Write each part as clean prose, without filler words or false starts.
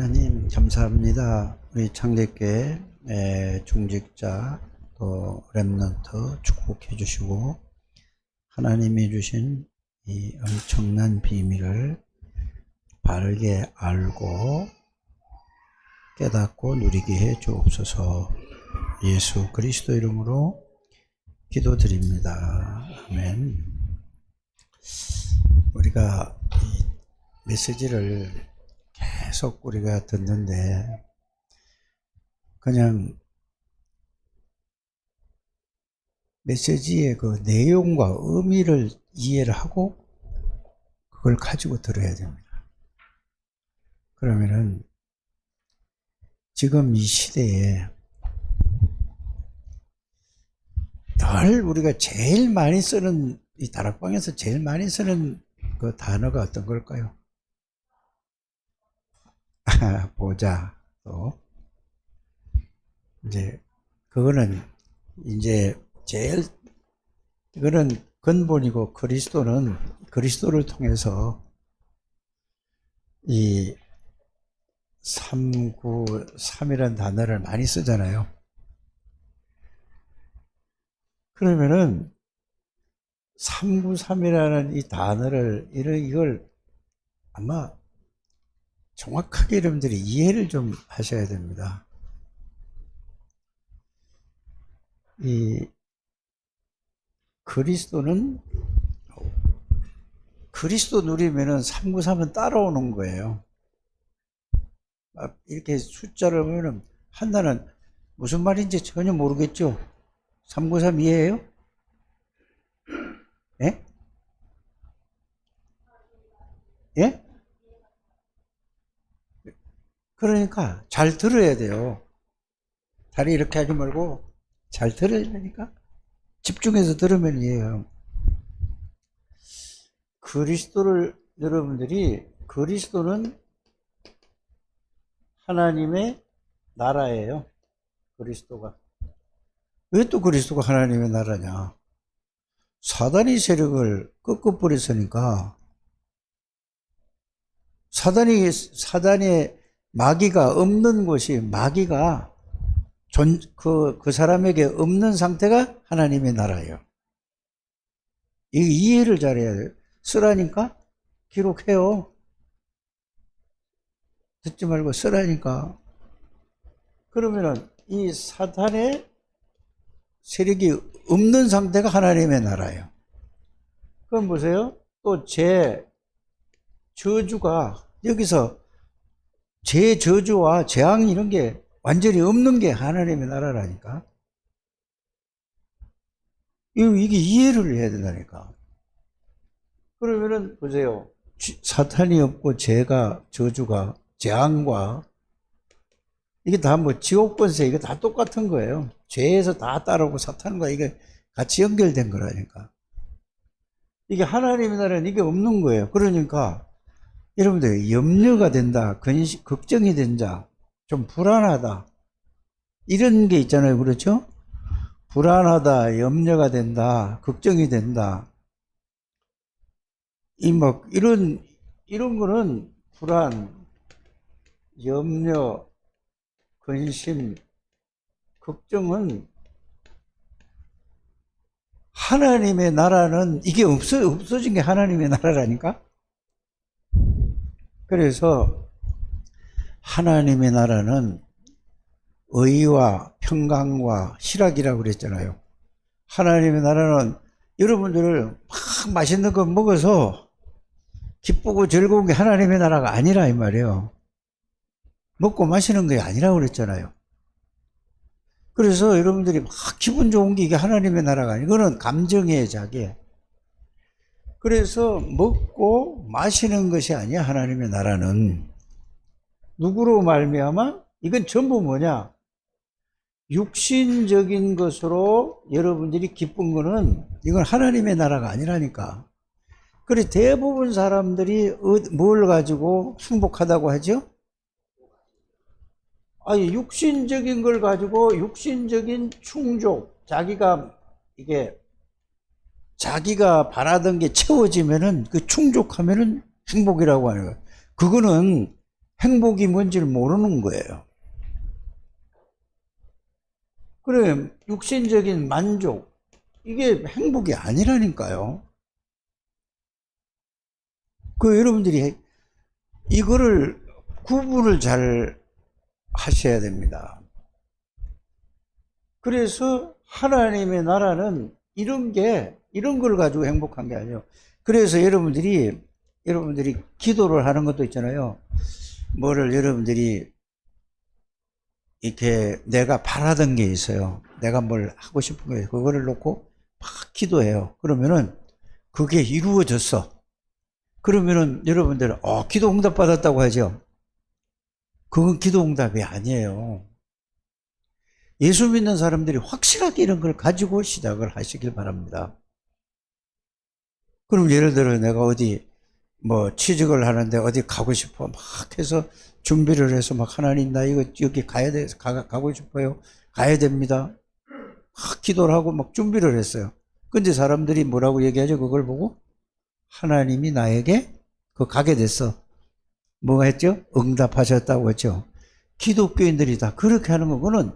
하나님 감사합니다. 우리 창립교회 중직자 또 렘넌트 축복해 주시고 하나님이 주신 이 엄청난 비밀을 바르게 알고 깨닫고 누리게 해 주옵소서. 예수 그리스도 이름으로 기도드립니다. 아멘. 우리가 이 메시지를 계속 우리가 듣는데 그냥 메시지의 그 내용과 의미를 이해를 하고 그걸 가지고 들어야 됩니다. 그러면은 지금 이 시대에 늘 우리가 제일 많이 쓰는 이 다락방에서 제일 많이 쓰는 그 단어가 어떤 걸까요? 보자. 또 이제 그거는 이제 제일 그거는 근본이고 그리스도는 그리스도를 통해서 이 393이라는 단어를 많이 쓰잖아요. 그러면은 393이라는 이 단어를 이걸 아마 정확하게 여러분들이 이해를 좀 하셔야 됩니다. 이 그리스도는 그리스도 누리면은 393은 따라오는 거예요. 이렇게 숫자를 보면은 한나는 무슨 말인지 전혀 모르겠죠? 393 이해해요? 예? 예? 그러니까 잘 들어야 돼요. 다리 이렇게 하지 말고 잘 들어야 되니까 집중해서 들으면 이해해요. 그리스도를 여러분들이 그리스도는 하나님의 나라예요. 그리스도가. 왜 또 그리스도가 하나님의 나라냐? 사단의 세력을 꺾어버렸으니까 사단의 마귀가 없는 곳이 마귀가 그 사람에게 없는 상태가 하나님의 나라예요. 이 이해를 잘해야 돼요. 쓰라니까 기록해요. 듣지 말고 쓰라니까. 그러면은 이 사탄의 세력이 없는 상태가 하나님의 나라예요. 그럼 보세요. 또 저주가 여기서 저주와 재앙 이런 게 완전히 없는 게 하나님의 나라라니까. 이게 이해를 해야 된다니까. 그러면은 보세요. 사탄이 없고 저주가 재앙과 이게 다 뭐 지옥 권세 이거 다 똑같은 거예요. 죄에서 다 따르고 사탄과 이게 같이 연결된 거라니까. 이게 하나님의 나라는 이게 없는 거예요. 그러니까 여러분들 염려가 된다, 걱정이 된다, 좀 불안하다 이런 게 있잖아요. 그렇죠? 불안하다, 염려가 된다, 걱정이 된다. 이런 거는 불안, 염려, 근심, 걱정은 하나님의 나라는 이게 없어진 게 하나님의 나라라니까. 그래서 하나님의 나라는 의와 평강과 희락이라고 그랬잖아요. 하나님의 나라는 여러분들 막 맛있는 거 먹어서 기쁘고 즐거운 게 하나님의 나라가 아니라 이 말이에요. 먹고 마시는 게 아니라고 그랬잖아요. 그래서 여러분들이 막 기분 좋은 게 이게 하나님의 나라가 아니에요. 이거는 감정의 자기. 그래서 먹고 마시는 것이 아니야. 하나님의 나라는 누구로 말미암아? 이건 전부 뭐냐? 육신적인 것으로 여러분들이 기쁜 거는 이건 하나님의 나라가 아니라니까. 그래서 대부분 사람들이 뭘 가지고 행복하다고 하죠? 아니, 육신적인 걸 가지고 육신적인 충족, 자기가 바라던 게 채워지면은 그 충족하면은 행복이라고 하는 거예요. 그거는 행복이 뭔지를 모르는 거예요. 그래, 육신적인 만족, 이게 행복이 아니라니까요. 여러분들이 이거를 구분을 잘 하셔야 됩니다. 그래서 하나님의 나라는 이런 걸 가지고 행복한 게 아니에요. 그래서 여러분들이 기도를 하는 것도 있잖아요. 뭐를 여러분들이 이렇게 내가 바라던 게 있어요. 내가 뭘 하고 싶은 거예요. 그거를 놓고 막 기도해요. 그러면은 그게 이루어졌어. 그러면은 여러분들은 기도 응답 받았다고 하죠. 그건 기도 응답이 아니에요. 예수 믿는 사람들이 확실하게 이런 걸 가지고 시작을 하시길 바랍니다. 그럼 예를 들어 내가 어디 취직을 하는데 어디 가고 싶어 막 해서 준비를 해서 막 하나님 나 이거 여기 가고 싶어요. 가야 됩니다. 막 기도를 하고 막 준비를 했어요. 근데 사람들이 뭐라고 얘기하죠? 그걸 보고 하나님이 나에게 가게 됐어. 뭐가 했죠? 응답하셨다고 했죠. 기독교인들이 다 그렇게 하는 거는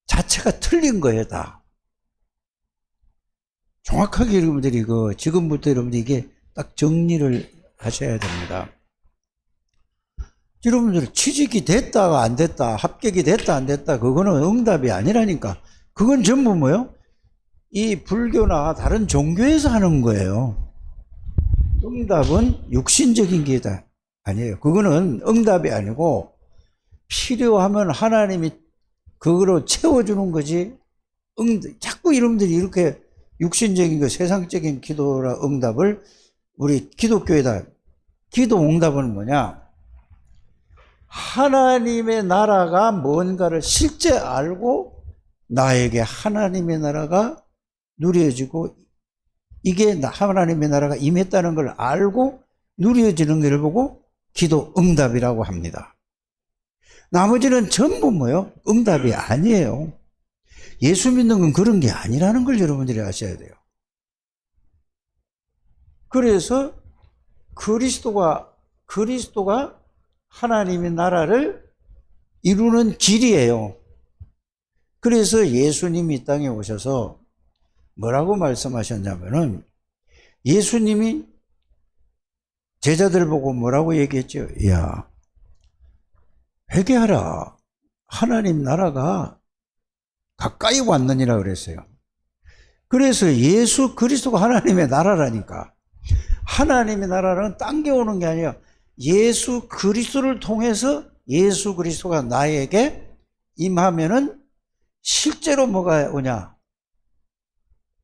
자체가 틀린 거예요, 다. 정확하게 여러분들이 지금부터 여러분들이 이게 딱 정리를 하셔야 됩니다. 여러분들 취직이 됐다 안 됐다, 합격이 됐다 안 됐다, 그거는 응답이 아니라니까. 그건 전부 뭐예요? 이 불교나 다른 종교에서 하는 거예요. 응답은 육신적인 게 아니에요. 그거는 응답이 아니고 필요하면 하나님이 그거로 채워주는 거지. 자꾸 여러분들이 이렇게 육신적인 거, 세상적인 기도라 응답을 우리 기독교에다, 기도 응답은 뭐냐? 하나님의 나라가 뭔가를 실제 알고 나에게 하나님의 나라가 누려지고 이게 하나님의 나라가 임했다는 걸 알고 누려지는 것을 보고 기도 응답이라고 합니다. 나머지는 전부 뭐예요? 응답이 아니에요. 예수 믿는 건 그런 게 아니라는 걸 여러분들이 아셔야 돼요. 그래서 그리스도가 하나님의 나라를 이루는 길이에요. 그래서 예수님이 이 땅에 오셔서 뭐라고 말씀하셨냐면은 예수님이 제자들 보고 뭐라고 얘기했죠? 야, 회개하라. 하나님 나라가 가까이 왔느니라 그랬어요. 그래서 예수 그리스도가 하나님의 나라라니까. 하나님의 나라는 당겨오는 게 아니라 예수 그리스도를 통해서 예수 그리스도가 나에게 임하면은 실제로 뭐가 오냐?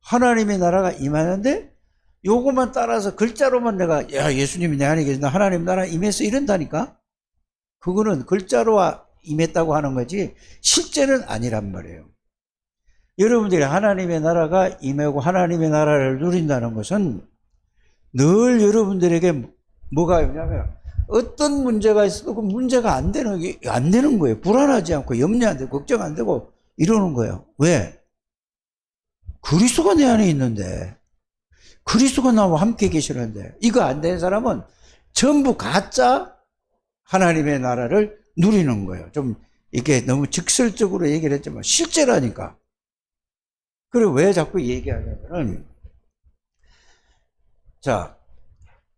하나님의 나라가 임하는데 요것만 따라서 글자로만 내가 야 예수님이 내 안에 계신다 하나님 나라 임해서 이런다니까? 그거는 글자로 임했다고 하는 거지 실제는 아니란 말이에요. 여러분들이 하나님의 나라가 임하고 하나님의 나라를 누린다는 것은 늘 여러분들에게 뭐가 있냐면 어떤 문제가 있어도 그 문제가 안 되는 거예요. 불안하지 않고 염려 안 되고 걱정 안 되고 이러는 거예요. 왜? 그리스도가 내 안에 있는데 그리스도가 나와 함께 계시는데 이거 안 되는 사람은 전부 가짜 하나님의 나라를 누리는 거예요. 좀 이게 너무 직설적으로 얘기를 했지만 실제라니까. 그리고 왜 자꾸 얘기하냐면은 자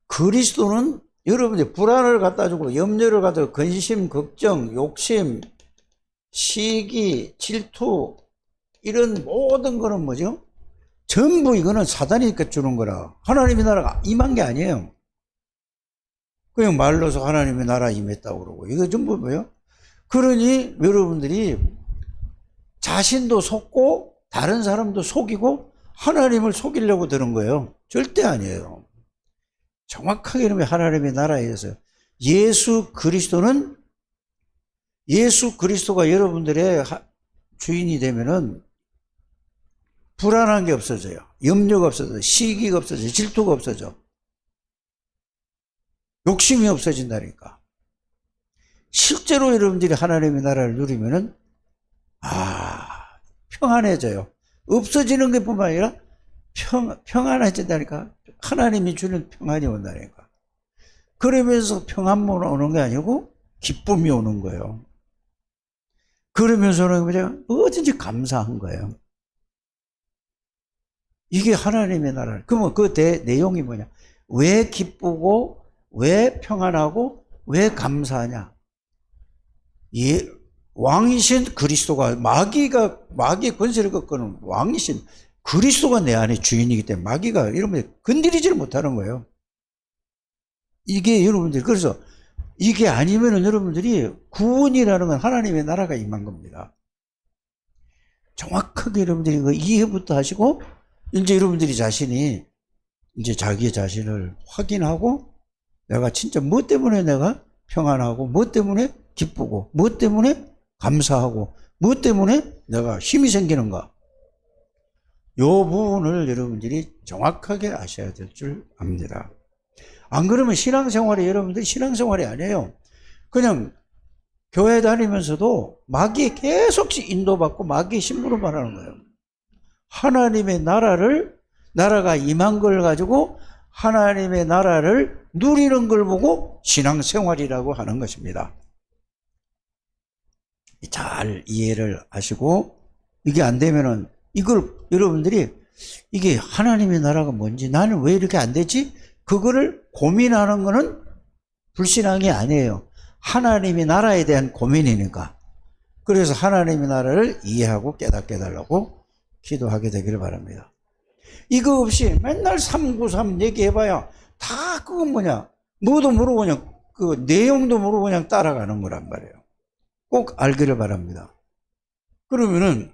그리스도는 여러분들 불안을 갖다 주고 염려를 갖다 주고 근심, 걱정, 욕심, 시기, 질투 이런 모든 거는 뭐죠? 전부 이거는 사단이 주는 거라. 하나님의 나라가 임한 게 아니에요. 그냥 말로서 하나님의 나라 임했다고 그러고 이거 전부 뭐예요? 그러니 여러분들이 자신도 속고 다른 사람도 속이고 하나님을 속이려고 드는 거예요. 절대 아니에요. 정확하게 이러면 하나님의 나라에서 예수 그리스도가 여러분들의 주인이 되면은 불안한 게 없어져요. 염려가 없어져요. 시기가 없어져요. 질투가 없어져. 욕심이 없어진다니까. 실제로 여러분들이 하나님의 나라를 누리면은 평안해져요. 없어지는 것 뿐만 아니라 평안해진다니까. 하나님이 주는 평안이 온다니까. 그러면서 평안만 오는 게 아니고 기쁨이 오는 거예요. 그러면서는 그냥 뭐든지 감사한 거예요. 이게 하나님의 나라. 그러면 그 내용이 뭐냐? 왜 기쁘고, 왜 평안하고, 왜 감사하냐? 예, 왕이신 그리스도가, 마귀의 권세를 꺾는 왕이신 그리스도가 내 안에 주인이기 때문에 마귀가 이러면 건드리지를 못하는 거예요. 이게 여러분들, 그래서 이게 아니면은 여러분들이 구원이라는 건 하나님의 나라가 임한 겁니다. 정확하게 여러분들이 그 이해부터 하시고, 이제 여러분들이 자신이 이제 자기의 자신을 확인하고, 내가 진짜 뭐 때문에 내가 평안하고, 뭐 때문에 기쁘고, 뭐 때문에 감사하고, 뭐 때문에 내가 힘이 생기는가. 요 부분을 여러분들이 정확하게 아셔야 될 줄 압니다. 안 그러면 신앙생활이 여러분들이 신앙생활이 아니에요. 그냥 교회 다니면서도 마귀에 계속 인도받고 마귀의 심부름만 하는 거예요. 하나님의 나라가 임한 걸 가지고 하나님의 나라를 누리는 걸 보고 신앙생활이라고 하는 것입니다. 잘 이해를 하시고, 이게 안 되면은 이걸 여러분들이 이게 하나님의 나라가 뭔지, 나는 왜 이렇게 안 되지? 그거를 고민하는 거는 불신앙이 아니에요. 하나님의 나라에 대한 고민이니까. 그래서 하나님의 나라를 이해하고 깨닫게 해달라고 기도하게 되기를 바랍니다. 이거 없이 맨날 393 얘기해봐야 다 그건 뭐냐, 뭐도 모르고 그냥 그 내용도 모르고 그냥 따라가는 거란 말이에요. 꼭 알기를 바랍니다. 그러면은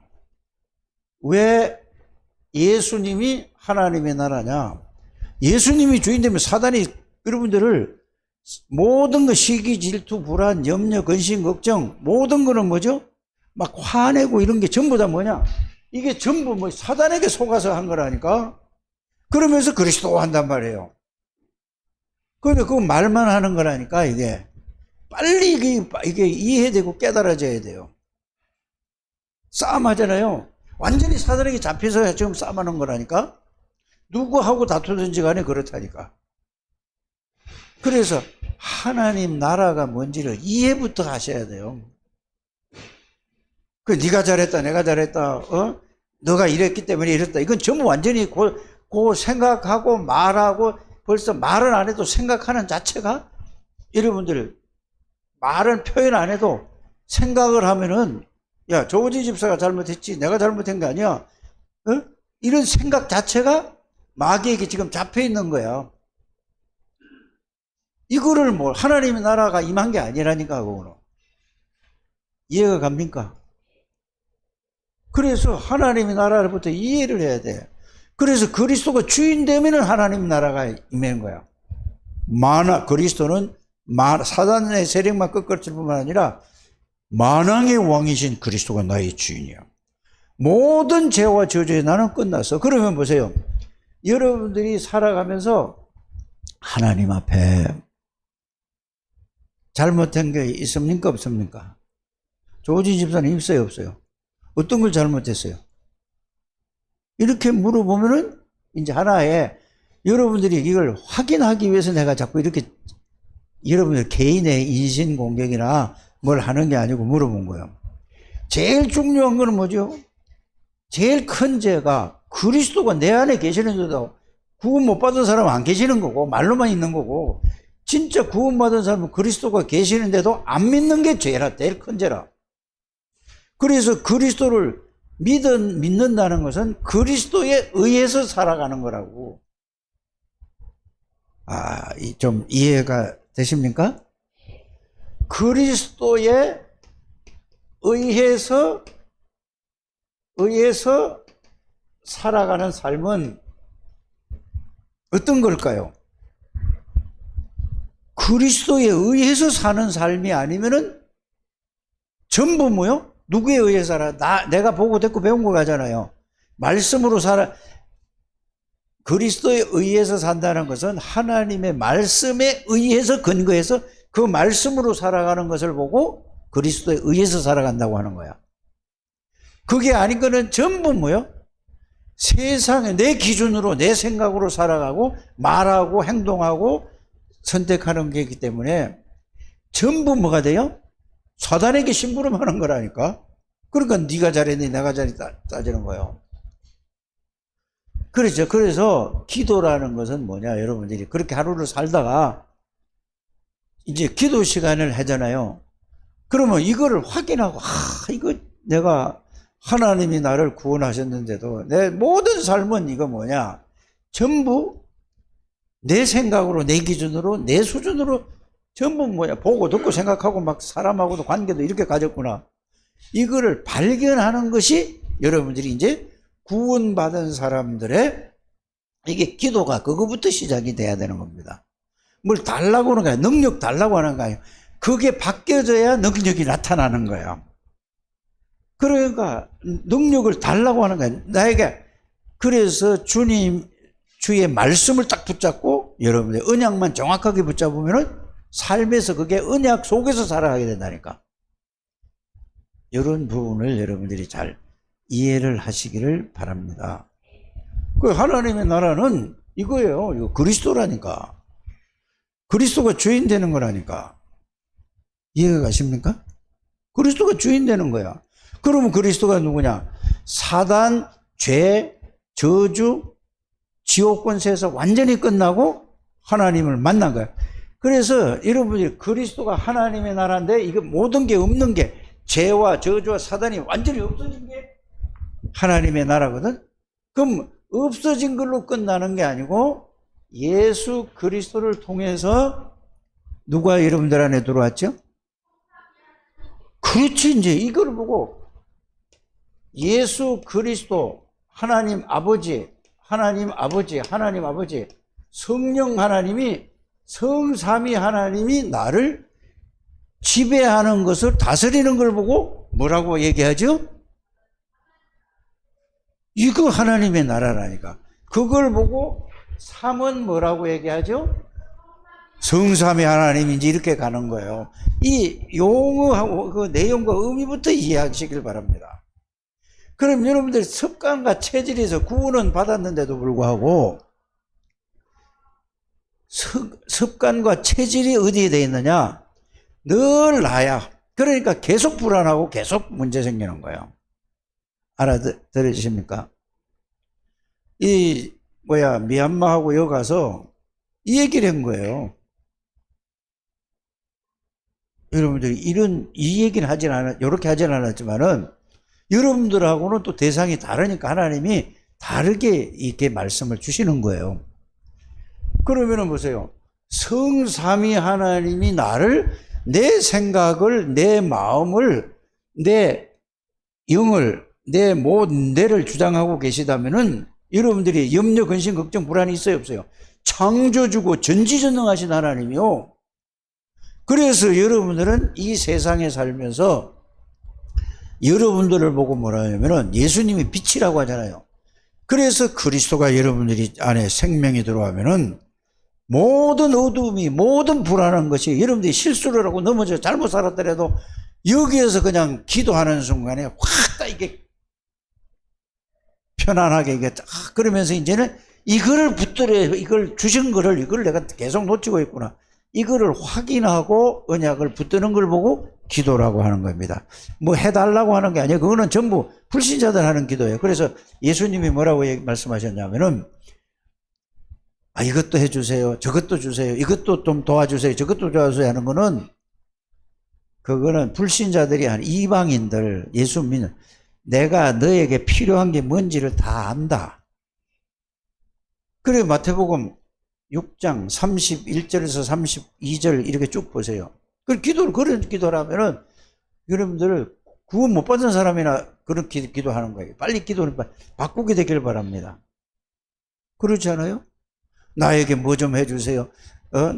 왜 예수님이 하나님의 나라냐? 예수님이 주인 되면 사단이 여러분들을 모든 거 시기, 질투, 불안, 염려, 근심, 걱정, 모든 거는 뭐죠? 막 화내고 이런 게 전부 다 뭐냐? 이게 전부 뭐 사단에게 속아서 한 거라니까? 그러면서 그리스도 한단 말이에요. 그런데 그 말만 하는 거라니까, 이게. 빨리 이게 이해되고 깨달아져야 돼요. 싸움하잖아요. 완전히 사단에게 잡혀서 지금 싸움하는 거라니까? 누구하고 다투든지 간에 그렇다니까. 그래서 하나님 나라가 뭔지를 이해부터 하셔야 돼요. 그 네가 잘했다, 내가 잘했다, 너가 이랬기 때문에 이랬다. 이건 전부 완전히 그 생각하고 말하고, 벌써 말은 안 해도 생각하는 자체가, 여러분들 말은 표현 안 해도 생각을 하면은, 야, 조지 집사가 잘못했지, 내가 잘못한 게 아니야. 이런 생각 자체가 마귀에게 지금 잡혀 있는 거야. 이거를 뭐 하나님의 나라가 임한 게 아니라니까, 그거는. 이해가 갑니까? 그래서 하나님의 나라부터 이해를 해야 돼. 그래서 그리스도가 주인 되면은 하나님의 나라가 임하는 거야. 그리스도는 사단의 세력만 꺾을 뿐만 아니라 만왕의 왕이신 그리스도가 나의 주인이야. 모든 죄와 저주에 나는 끝났어. 그러면 보세요. 여러분들이 살아가면서 하나님 앞에 잘못한 게 있습니까? 없습니까? 조지 집사님 있어요? 없어요? 어떤 걸 잘못했어요? 이렇게 물어보면은 이제 하나의 여러분들이 이걸 확인하기 위해서 내가 자꾸 이렇게 여러분들 개인의 인신공격이나 뭘 하는 게 아니고 물어본 거예요. 제일 중요한 거는 뭐죠? 제일 큰 죄가 그리스도가 내 안에 계시는데도 구원 못 받은 사람은 안 계시는 거고, 말로만 있는 거고, 진짜 구원받은 사람은 그리스도가 계시는데도 안 믿는 게 죄라, 제일 큰 죄라. 그래서 그리스도를 믿는다는 것은 그리스도에 의해서 살아가는 거라고. 좀 이해가 되십니까? 그리스도에 의해서 살아가는 삶은 어떤 걸까요? 그리스도에 의해서 사는 삶이 아니면은 전부 뭐요? 누구에 의해서 살아? 내가 보고 듣고 배운 거 가잖아요. 말씀으로 살아. 그리스도에 의해서 산다는 것은 하나님의 말씀에 의해서 근거해서 그 말씀으로 살아가는 것을 보고 그리스도에 의해서 살아간다고 하는 거야. 그게 아닌 거는 전부 뭐요? 세상에 내 기준으로 내 생각으로 살아가고 말하고 행동하고 선택하는 게이기 때문에 전부 뭐가 돼요? 사단에게 심부름하는 거라니까. 그러니까 네가 잘했니 내가 잘했다 따지는 거예요. 그렇죠. 그래서 기도라는 것은 뭐냐, 여러분들이 그렇게 하루를 살다가 이제 기도 시간을 하잖아요. 그러면 이거를 확인하고, 이거 내가 하나님이 나를 구원하셨는데도 내 모든 삶은 이거 뭐냐, 전부 내 생각으로, 내 기준으로, 내 수준으로 전부 뭐냐, 보고 듣고 생각하고 막 사람하고도 관계도 이렇게 가졌구나. 이거를 발견하는 것이 여러분들이 이제 구원받은 사람들의 이게 기도가 그거부터 시작이 돼야 되는 겁니다. 뭘 달라고 하는 거야. 능력 달라고 하는 거야. 그게 바뀌어져야 능력이 나타나는 거야. 그러니까 능력을 달라고 하는 거야. 나에게. 그래서 주님 주의 말씀을 딱 붙잡고 여러분들 언약만 정확하게 붙잡으면은 삶에서 그게 언약 속에서 살아가게 된다니까. 이런 부분을 여러분들이 잘 이해를 하시기를 바랍니다. 그 하나님의 나라는 이거예요. 이거 그리스도라니까. 그리스도가 주인 되는 거라니까. 이해가 가십니까? 그리스도가 주인 되는 거야. 그러면 그리스도가 누구냐? 사단, 죄, 저주, 지옥 권세에서 완전히 끝나고 하나님을 만난 거야. 그래서 여러분이 그리스도가 하나님의 나라인데 이거 모든 게 없는 게 죄와 저주와 사단이 완전히 없어진 게 하나님의 나라거든. 그럼 없어진 걸로 끝나는 게 아니고 예수 그리스도를 통해서 누가 여러분들 안에 들어왔죠? 그렇지. 이제 이걸 보고 예수 그리스도 하나님 아버지 성령 하나님이 성삼위 하나님이 나를 지배하는 것을 다스리는 걸 보고 뭐라고 얘기하죠? 이거 하나님의 나라라니까. 그걸 보고 삼은 뭐라고 얘기하죠? 성삼위 하나님인지 이렇게 가는 거예요. 이 용어하고 그 내용과 의미부터 이해하시길 바랍니다. 그럼 여러분들 습관과 체질에서 구원은 받았는데도 불구하고 습관과 체질이 어디에 되어 있느냐? 늘 나야. 그러니까 계속 불안하고 계속 문제 생기는 거예요. 알아들으십니까? 미얀마하고 여기 가서 이 얘기를 한 거예요. 여러분들이 이 얘기는 이렇게 하진 않았지만은 여러분들하고는 또 대상이 다르니까 하나님이 다르게 이렇게 말씀을 주시는 거예요. 그러면은 보세요. 성삼위 하나님이 나를, 내 생각을, 내 마음을, 내 영을, 내 모든 내를 주장하고 계시다면은 여러분들이 염려, 근심, 걱정, 불안이 있어요, 없어요? 창조주고 전지전능하신 하나님이요. 그래서 여러분들은 이 세상에 살면서 여러분들을 보고 뭐라 하냐면은 예수님이 빛이라고 하잖아요. 그래서 그리스도가 여러분들이 안에 생명이 들어가면은 모든 어두움이, 모든 불안한 것이 여러분들이 실수를 하고 넘어져 잘못 살았더라도 여기에서 그냥 기도하는 순간에 확 다 이게 편안하게 이게 그러면서 이제는 이거를 붙들어야, 이걸 주신 거를, 이걸 내가 계속 놓치고 있구나. 이거를 확인하고 언약을 붙드는 걸 보고 기도라고 하는 겁니다. 뭐 해달라고 하는 게 아니에요. 그거는 전부 불신자들 하는 기도예요. 그래서 예수님이 뭐라고 말씀하셨냐면은 이것도 해주세요. 저것도 주세요. 이것도 좀 도와주세요. 저것도 도와주세요 하는 거는 그거는 불신자들이 한 이방인들, 예수 믿는, 내가 너에게 필요한 게 뭔지를 다 안다. 그래 마태복음 6장 31절에서 32절 이렇게 쭉 보세요. 그 기도를, 그런 기도라면은 여러분들 구원 못 받은 사람이나 그런 기도하는 거예요. 빨리 기도를 바꾸게 되길 바랍니다. 그렇지 않아요? 나에게 뭐 좀 해주세요.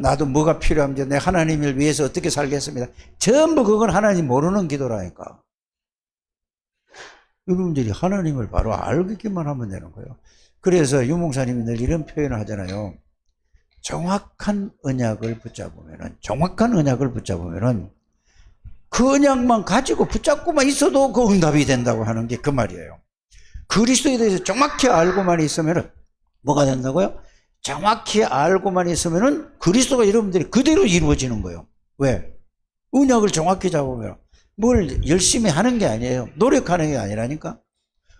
나도 뭐가 필요한지, 내 하나님을 위해서 어떻게 살겠습니다. 전부 그건 하나님 모르는 기도라니까. 여러분들이 하나님을 바로 알기만 하면 되는 거예요. 그래서 유목사님이 늘 이런 표현을 하잖아요. 정확한 언약을 붙잡으면은 그 언약만 가지고 붙잡고만 있어도 그 응답이 된다고 하는 게 그 말이에요. 그리스도에 대해서 정확히 알고만 있으면은 뭐가 된다고요? 정확히 알고만 있으면은 그리스도가 여러분들이 그대로 이루어지는 거예요. 왜? 언약을 정확히 잡으면 뭘 열심히 하는 게 아니에요. 노력하는 게 아니라니까.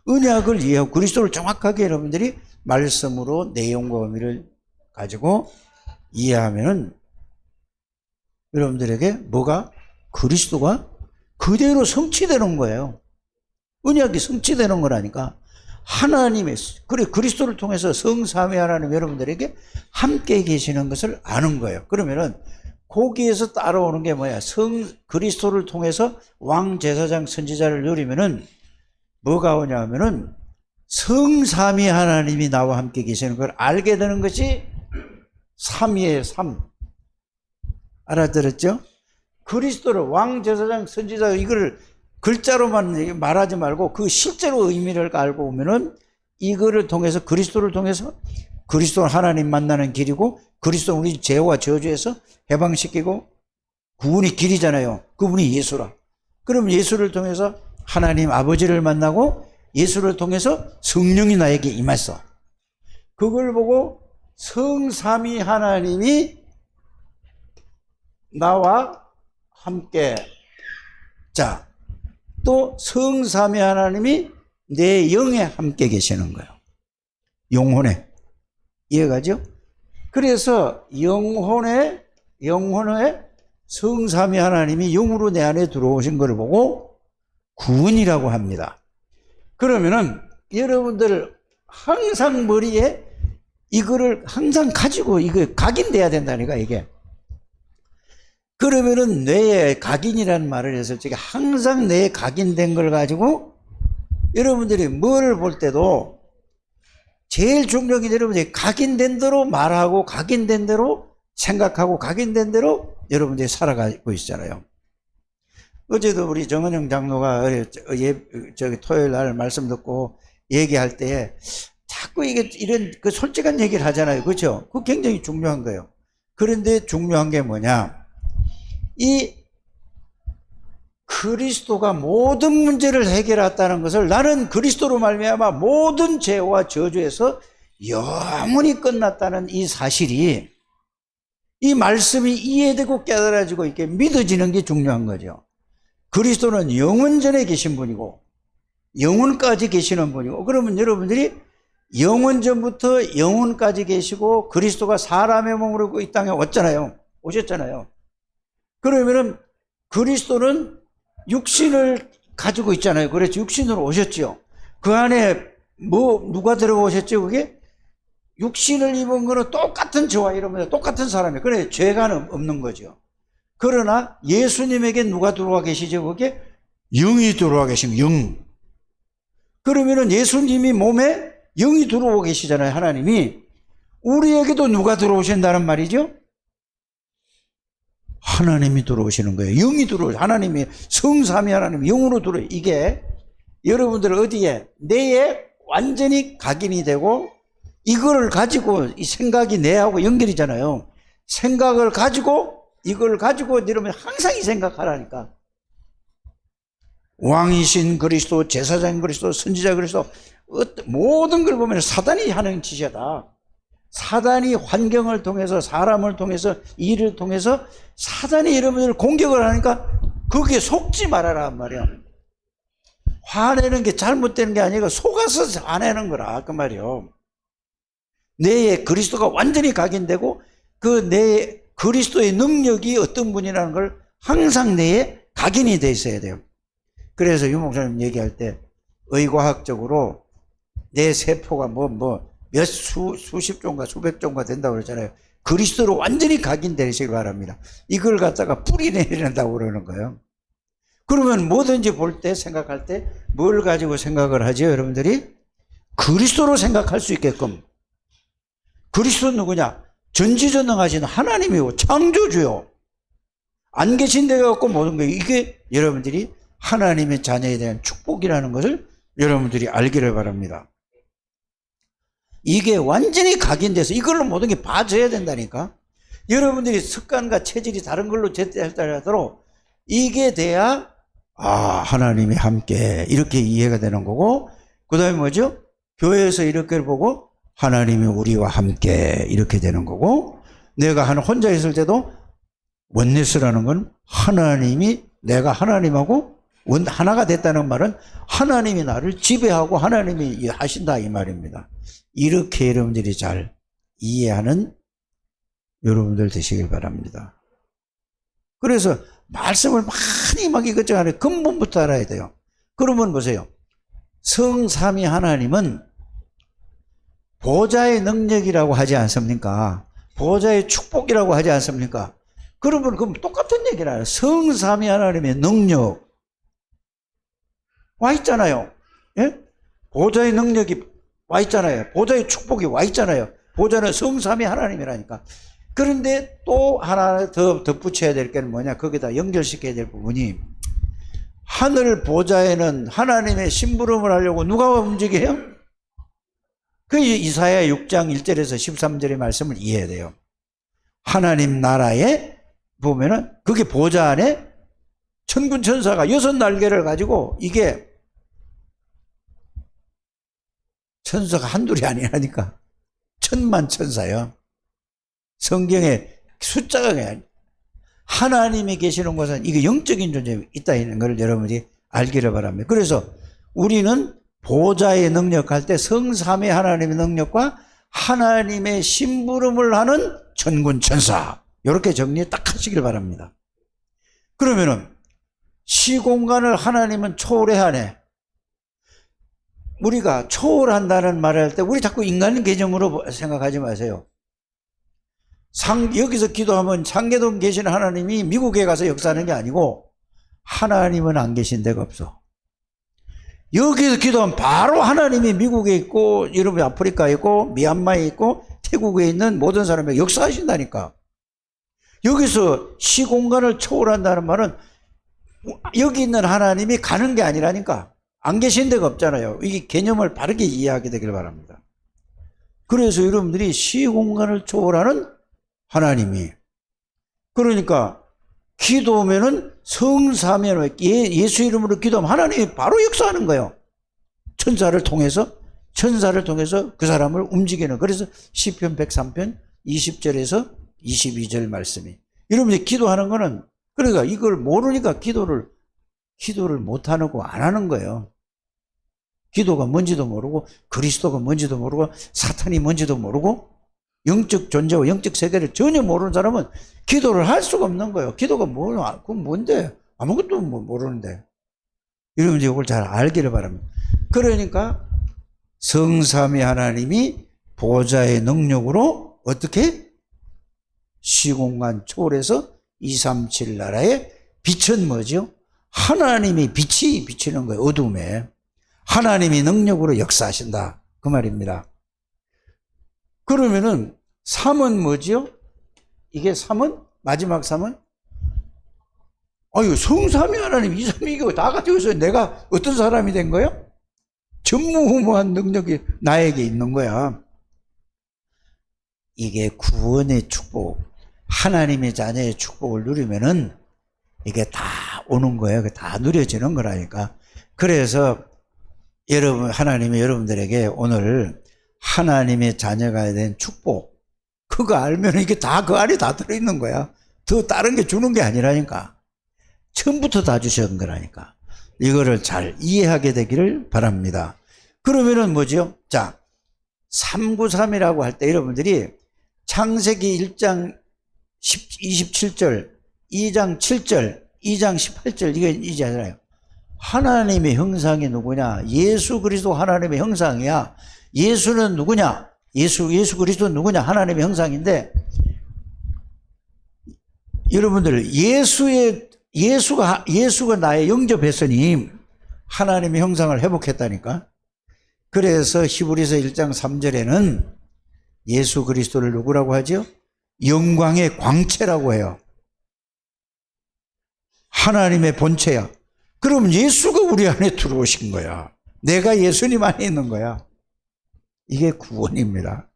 언약을 이해하고 그리스도를 정확하게 여러분들이 말씀으로 내용과 의미를 가지고 이해하면은 여러분들에게 뭐가? 그리스도가 그대로 성취되는 거예요. 언약이 성취되는 거라니까. 하나님의, 그래, 그리스도를 통해서 성삼위 하나님 여러분들에게 함께 계시는 것을 아는 거예요. 그러면은 거기에서 따라오는 게 뭐야? 그리스도를 통해서 왕, 제사장, 선지자를 누리면은 뭐가 오냐면은 성삼위 하나님이 나와 함께 계시는 걸 알게 되는 것이 삼위의 삼. 알아들었죠? 그리스도를 왕, 제사장, 선지자 이거를 글자로만 말하지 말고 그 실제로 의미를 알고 오면은 이거를 통해서 그리스도를 통해서 그리스도 하나님 만나는 길이고 그리스도 우리 죄와 저주에서 해방시키고 구원의 길이잖아요. 그분이 예수라. 그럼 예수를 통해서 하나님 아버지를 만나고 예수를 통해서 성령이 나에게 임했어. 그걸 보고 성삼위 하나님이 나와 함께. 자, 또 성삼위 하나님이 내 영에 함께 계시는 거예요. 영혼에. 이해가죠? 그래서 영혼에 성삼위 하나님이 영으로 내 안에 들어오신 걸 보고 구원이라고 합니다. 그러면은 여러분들 항상 머리에 이거를 항상 가지고 이거 각인돼야 된다니까 이게. 그러면은 뇌에 각인이라는 말을 해서 제가 항상 뇌에 각인된 걸 가지고 여러분들이 뭘 볼 때도 제일 중요한 게 여러분들이 각인된 대로 말하고 각인된 대로 생각하고 각인된 대로 여러분들이 살아가고 있잖아요. 어제도 우리 정은영 장로가 저기 토요일 날 말씀 듣고 얘기할 때 자꾸 이게 이런 그 솔직한 얘기를 하잖아요. 그렇죠? 그거 굉장히 중요한 거예요. 그런데 중요한 게 뭐냐? 이 그리스도가 모든 문제를 해결했다는 것을 나는 그리스도로 말미암아 모든 죄와 저주에서 영원히 끝났다는 이 사실이 이 말씀이 이해되고 깨달아지고 이렇게 믿어지는 게 중요한 거죠. 그리스도는 영원전에 계신 분이고 영원까지 계시는 분이고 그러면 여러분들이 영원전부터 영원까지 계시고 그리스도가 사람의 몸으로 이 땅에 왔잖아요. 오셨잖아요. 그러면은 그리스도는 육신을 가지고 있잖아요. 그래서 육신으로 오셨죠. 그 안에 누가 들어오셨죠? 그게 육신을 입은 거는 똑같은 저와 이러면 똑같은 사람이에요. 그래 죄가 없는 거죠. 그러나 예수님에게 누가 들어와 계시죠? 그게 영이 들어와 계신 영. 그러면은 예수님이 몸에 영이 들어오고 계시잖아요. 하나님이. 우리에게도 누가 들어오신다는 말이죠? 하나님이 들어오시는 거예요. 영이 하나님이 성삼위 하나님 영으로 들어요. 이게 여러분들 어디에 뇌에 완전히 각인이 되고 이거를 가지고 이 생각이 뇌하고 연결이잖아요. 생각을 가지고 이걸 가지고 이러면 항상 이 생각하라니까. 왕이신 그리스도, 제사장 그리스도, 선지자 그리스도 모든 걸 보면 사단이 하는 짓이다. 사단이 환경을 통해서 사람을 통해서 일을 통해서 사단이 여러분들을 공격을 하니까 거기에 속지 말아라 말이야. 화내는 게 잘못되는 게 아니고 속아서 화내는 거라 그 말이요. 뇌에 그리스도가 완전히 각인되고 그 뇌에 그리스도의 능력이 어떤 분이라는 걸 항상 뇌에 각인이 돼 있어야 돼요. 그래서 유 목사님 얘기할 때 의과학적으로 뇌 세포가 수십 종가 수백 종가 된다고 그러잖아요. 그리스도로 완전히 각인되시길 바랍니다. 이걸 갖다가 뿌리 내린다고 그러는 거예요. 그러면 뭐든지 볼 때 생각할 때 뭘 가지고 생각을 하죠 여러분들이? 그리스도로 생각할 수 있게끔. 그리스도 누구냐? 전지전능하신 하나님이고 창조주요. 안 계신 데가 없고 모든 거. 이게 여러분들이 하나님의 자녀에 대한 축복이라는 것을 여러분들이 알기를 바랍니다. 이게 완전히 각인돼서 이걸로 모든 게 봐줘야 된다니까. 여러분들이 습관과 체질이 다른 걸로 할지라도 이게 돼야 하나님이 함께 이렇게 이해가 되는 거고, 그 다음에 뭐죠? 교회에서 이렇게 보고 하나님이 우리와 함께 이렇게 되는 거고, 내가 혼자 있을 때도 원네스라는 건 하나님이, 내가 하나님하고 하나가 됐다는 말은 하나님이 나를 지배하고 하나님이 하신다 이 말입니다. 이렇게 여러분들이 잘 이해하는 여러분들 되시길 바랍니다. 그래서 말씀을 많이 막 이것저것 하는 근본부터 알아야 돼요. 그러면 보세요. 성삼위 하나님은 보좌의 능력이라고 하지 않습니까? 보좌의 축복이라고 하지 않습니까? 그러면 그럼 똑같은 얘기를 해요. 성삼위 하나님의 능력 와 있잖아요. 예? 보좌의 능력이 와 있잖아요. 보좌의 축복이 와 있잖아요. 보좌는 성삼위 하나님이라니까. 그런데 또 하나 더 덧붙여야 될 게 뭐냐? 거기다 연결시켜야 될 부분이, 하늘 보좌에는 하나님의 심부름을 하려고 누가 움직여요? 그 이사야 6장 1절에서 13절의 말씀을 이해해야 돼요. 하나님 나라에 보면은 그게 보좌 안에 천군 천사가 6날개를 가지고, 이게 천사가 한둘이 아니라니까. 천만 천사요. 성경에 숫자가 그냥 하나님이 계시는 곳은 이게 영적인 존재가 있다는 걸 여러분이 알기를 바랍니다. 그래서 우리는 보좌의 능력할 때 성삼위 하나님의 능력과 하나님의 심부름을 하는 천군 천사, 이렇게 정리 딱 하시길 바랍니다. 그러면은 시공간을 하나님은 초월해하네. 우리가 초월한다는 말을 할 때 우리 자꾸 인간 개념으로 생각하지 마세요. 여기서 기도하면 상계동 계시는 하나님이 미국에 가서 역사하는 게 아니고, 하나님은 안 계신 데가 없어. 여기서 기도하면 바로 하나님이 미국에 있고, 여러분 아프리카에 있고, 미얀마에 있고, 태국에 있는 모든 사람에게 역사하신다니까. 여기서 시공간을 초월한다는 말은 여기 있는 하나님이 가는 게 아니라니까. 안 계신 데가 없잖아요. 이 개념을 바르게 이해하게 되길 바랍니다. 그래서 여러분들이 시공간을 초월하는 하나님이, 그러니까 기도하면은 성삼위하나님, 예수 이름으로 기도하면 하나님이 바로 역사하는 거예요. 천사를 통해서 그 사람을 움직이는. 그래서 시편 103편 20절에서 22절 말씀이, 여러분이 기도하는 거는, 그러니까 이걸 모르니까 기도를 못하고 안 하는 거예요. 기도가 뭔지도 모르고, 그리스도가 뭔지도 모르고, 사탄이 뭔지도 모르고, 영적 존재와 영적 세계를 전혀 모르는 사람은 기도를 할 수가 없는 거예요. 기도가 그건 뭔데? 아무것도 모르는데. 여러분들 이걸 잘 알기를 바랍니다. 그러니까 성삼위 하나님이 보좌의 능력으로 어떻게? 시공간 초월해서 237 나라의 빛은 뭐죠? 하나님이 빛이 비치는 거예요. 어둠에. 하나님이 능력으로 역사하신다. 그 말입니다. 그러면은 3은 뭐지요? 이게 3은? 마지막 3은? 아유, 성삼위 하나님, 이삼위가 다 가지고 있어요. 내가 어떤 사람이 된 거야? 전무후무한 능력이 나에게 있는 거야. 이게 구원의 축복, 하나님의 자녀의 축복을 누리면은 이게 다 오는 거예요. 다 누려지는 거라니까. 그래서 하나님이 여러분들에게 오늘 하나님의 자녀가 된 축복, 그거 알면 이게 다 그 안에 다 들어있는 거야. 더 다른 게 주는 게 아니라니까. 처음부터 다 주신 거라니까. 이거를 잘 이해하게 되기를 바랍니다. 그러면은 뭐죠? 자, 393이라고 할 때 여러분들이 창세기 1장 27절, 2장 7절, 2장 18절, 이게 이제잖아요. 하나님의 형상이 누구냐? 예수 그리스도 하나님의 형상이야. 예수는 누구냐? 예수 그리스도는 누구냐? 하나님의 형상인데, 여러분들, 예수가 나의 영접했으니 하나님의 형상을 회복했다니까. 그래서 히브리서 1장 3절에는 예수 그리스도를 누구라고 하죠? 영광의 광채라고 해요. 하나님의 본체야. 그럼 예수가 우리 안에 들어오신 거야. 내가 예수님 안에 있는 거야. 이게 구원입니다.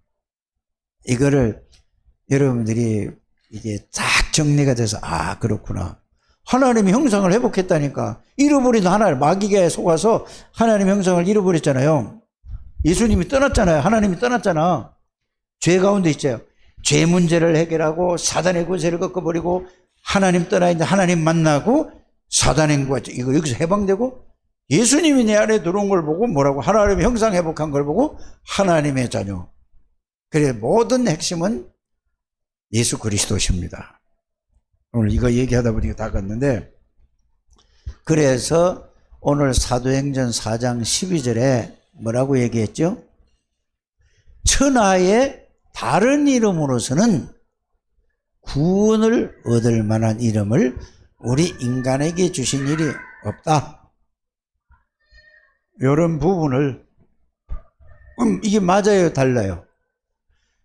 이거를 여러분들이 이게 딱 정리가 돼서, 아, 그렇구나. 하나님의 형상을 회복했다니까. 잃어버린 하나님, 마귀가 속아서 하나님의 형상을 잃어버렸잖아요. 예수님이 떠났잖아요. 하나님이 떠났잖아. 죄 가운데 있어요. 죄 문제를 해결하고 사단의 권세를 꺾어버리고 하나님 떠나 이제 하나님 만나고 사단행과 이거 여기서 해방되고 예수님이 내 안에 들어온 걸 보고 뭐라고 하나님의 형상 회복한 걸 보고 하나님의 자녀. 그래 모든 핵심은 예수 그리스도십니다. 오늘 이거 얘기하다 보니까 다 갔는데 그래서 오늘 사도행전 4장 12절에 뭐라고 얘기했죠? 천하의 다른 이름으로서는 구원을 얻을 만한 이름을 우리 인간에게 주신 일이 없다. 이런 부분을 이게 맞아요, 달라요?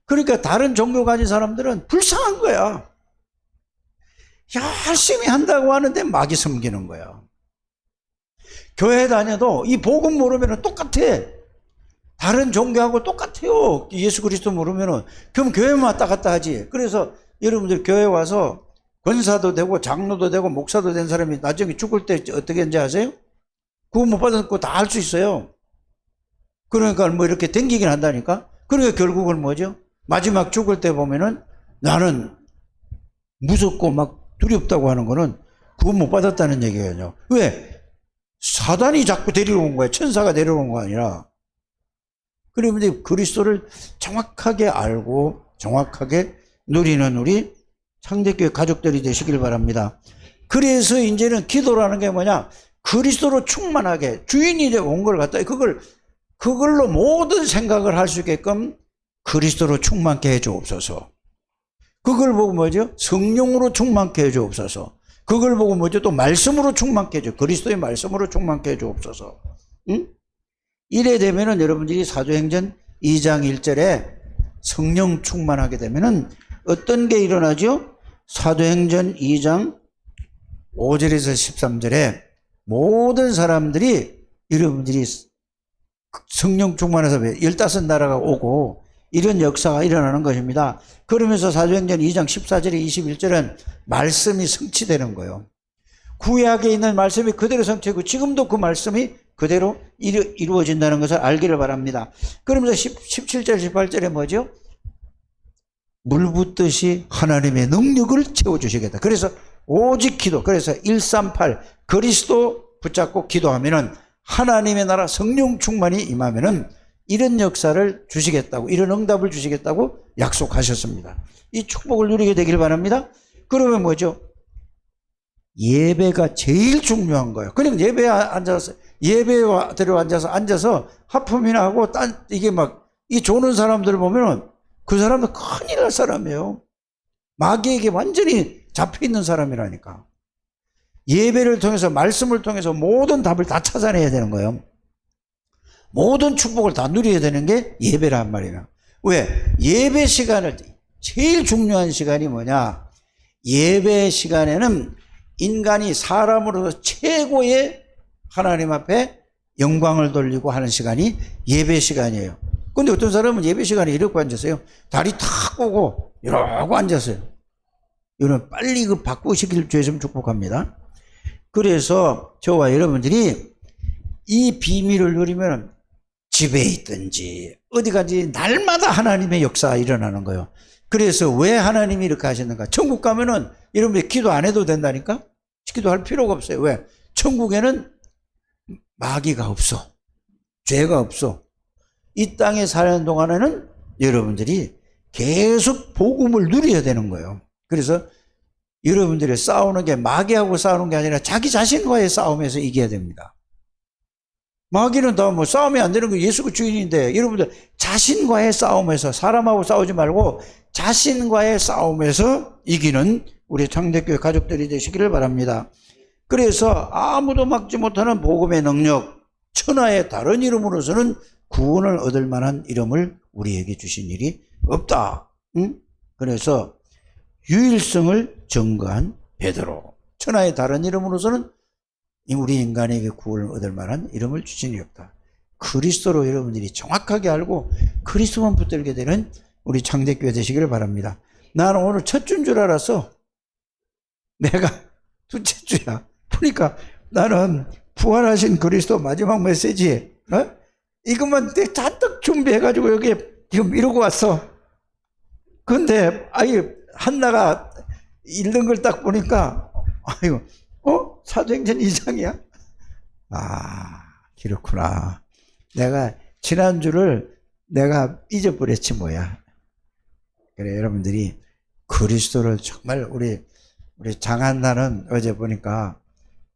그러니까 다른 종교 가진 사람들은 불쌍한 거야. 열심히 한다고 하는데 마귀 섬기는 거야. 교회 다녀도 이 복음 모르면 똑같아. 다른 종교하고 똑같아요. 예수 그리스도 모르면. 그럼 교회만 왔다 갔다 하지. 그래서 여러분들 교회 와서 권사도 되고 장로도 되고 목사도 된 사람이 나중에 죽을 때 어떻게 하는지 아세요? 구원 못 받았고 다 할 수 있어요. 그러니까 뭐 이렇게 댕기긴 한다니까. 그러니까 결국은 뭐죠? 마지막 죽을 때 보면은 나는 무섭고 막 두렵다고 하는 거는 구원 못 받았다는 얘기예요. 왜? 사단이 자꾸 데리러 온 거야. 천사가 데려온 거 아니라. 그러면 그리스도를 정확하게 알고 정확하게 누리는 우리 창대교회 가족들이 되시길 바랍니다. 그래서 이제는 기도라는 게 뭐냐? 그리스도로 충만하게 주인이 되어 온 걸 갖다 그걸로 모든 생각을 할 수 있게끔 그리스도로 충만케 해 주옵소서. 그걸 보고 뭐죠? 성령으로 충만케 해 주옵소서. 그걸 보고 뭐죠? 또 말씀으로 충만케 해 줘. 그리스도의 말씀으로 충만케 해 주옵소서. 응? 이래 되면은 여러분들이 사도행전 2장 1절에 성령 충만하게 되면은 어떤 게 일어나죠? 사도행전 2장 5절에서 13절에 모든 사람들이 여러분들이 성령 충만해서 15나라가 오고 이런 역사가 일어나는 것입니다. 그러면서 사도행전 2장 14절에 21절은 말씀이 성취되는 거예요. 구약에 있는 말씀이 그대로 성취되고 지금도 그 말씀이 그대로 이루어진다는 것을 알기를 바랍니다. 그러면서 17절 18절에 뭐죠? 물 붓듯이 하나님의 능력을 채워주시겠다. 그래서 오직 기도, 그래서 138 그리스도 붙잡고 기도하면은 하나님의 나라 성령 충만이 임하면은 이런 역사를 주시겠다고, 이런 응답을 주시겠다고 약속하셨습니다. 이 축복을 누리게 되길 바랍니다. 그러면 뭐죠? 예배가 제일 중요한 거예요. 그냥 예배에 앉아서, 예배대로 앉아서 하품이나 하고, 이게 막, 이 조는 사람들을 보면은 그 사람은 큰일 날 사람이에요. 마귀에게 완전히 잡혀 있는 사람이라니까. 예배를 통해서, 말씀을 통해서 모든 답을 다 찾아내야 되는 거예요. 모든 축복을 다 누려야 되는 게 예배란 말이에요. 왜? 예배 시간을, 제일 중요한 시간이 뭐냐? 예배 시간에는 인간이 사람으로서 최고의 하나님 앞에 영광을 돌리고 하는 시간이 예배 시간이에요. 근데 어떤 사람은 예배 시간에 이러고 앉았어요. 다리 탁 꼬고 이러고 앉았어요. 이런 빨리 그 바꾸시길 주였으면 축복합니다. 그래서 저와 여러분들이 이 비밀을 누리면 집에 있든지 어디 가든지 날마다 하나님의 역사가 일어나는 거예요. 그래서 왜 하나님이 이렇게 하셨는가? 천국 가면은 여러분들 기도 안 해도 된다니까? 기도할 필요가 없어요. 왜? 천국에는 마귀가 없어. 죄가 없어. 이 땅에 사는 동안에는 여러분들이 계속 복음을 누려야 되는 거예요. 그래서 여러분들이 싸우는 게 마귀하고 싸우는 게 아니라 자기 자신과의 싸움에서 이겨야 됩니다. 마귀는 다 뭐 싸우면 안 되는 거 예수가 주인인데 여러분들 자신과의 싸움에서 사람하고 싸우지 말고 자신과의 싸움에서 이기는 우리 창대교회 가족들이 되시기를 바랍니다. 그래서 아무도 막지 못하는 복음의 능력, 천하의 다른 이름으로서는 구원을 얻을 만한 이름을 우리에게 주신 일이 없다. 응? 그래서 유일성을 증거한 베드로, 천하의 다른 이름으로서는 우리 인간에게 구원을 얻을 만한 이름을 주신 일이 없다. 그리스도로 여러분들이 정확하게 알고 그리스도만 붙들게 되는 우리 창대교회 되시기를 바랍니다. 나는 오늘 첫 주인 줄 알았어. 내가 둘째 주야. 그러니까 나는 부활하신 그리스도 마지막 메시지, 이것만 잔뜩 준비해가지고 여기 지금 이러고 왔어. 근데 한나가 읽는 걸 딱 보니까, 아이고, 사도행전 2장이야? 아, 그렇구나. 내가 지난주를 내가 잊어버렸지 뭐야. 그래, 여러분들이 그리스도를 정말 우리 장한나는 어제 보니까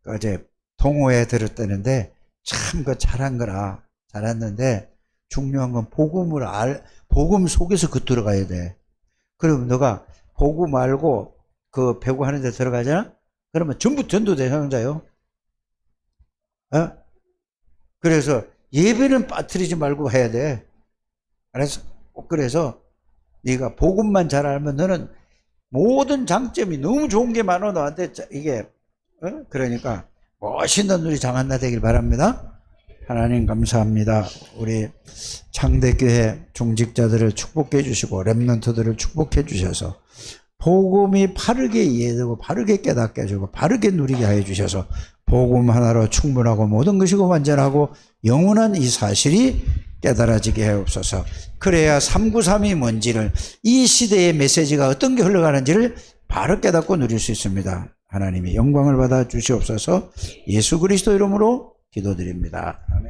어제 동호회 들었다는데 참 그 잘한 거라. 잘했는데 중요한 건 복음 속에서 그 들어가야 돼. 그럼 너가 복음 알고 그 배구 하는 데 들어가잖아? 그러면 전부 전도대 사용자요. 그래서 예배는 빠뜨리지 말고 해야 돼. 그래서 네가 복음만 잘 알면 너는 모든 장점이 너무 좋은 게 많아 너한테. 이게 그러니까 멋있는 우리 장한나 되길 바랍니다. 하나님 감사합니다. 우리 창대교회 중직자들을 축복해 주시고 렘넌트들을 축복해 주셔서 복음이 바르게 이해되고 바르게 깨닫게 해주고 바르게 누리게 하여 주셔서 복음 하나로 충분하고 모든 것이고 완전하고 영원한 이 사실이 깨달아지게 하옵소서. 그래야 393이 뭔지를, 이 시대의 메시지가 어떤 게 흘러가는지를 바로 깨닫고 누릴 수 있습니다. 하나님이 영광을 받아 주시옵소서. 예수 그리스도 이름으로 기도드립니다. 아멘.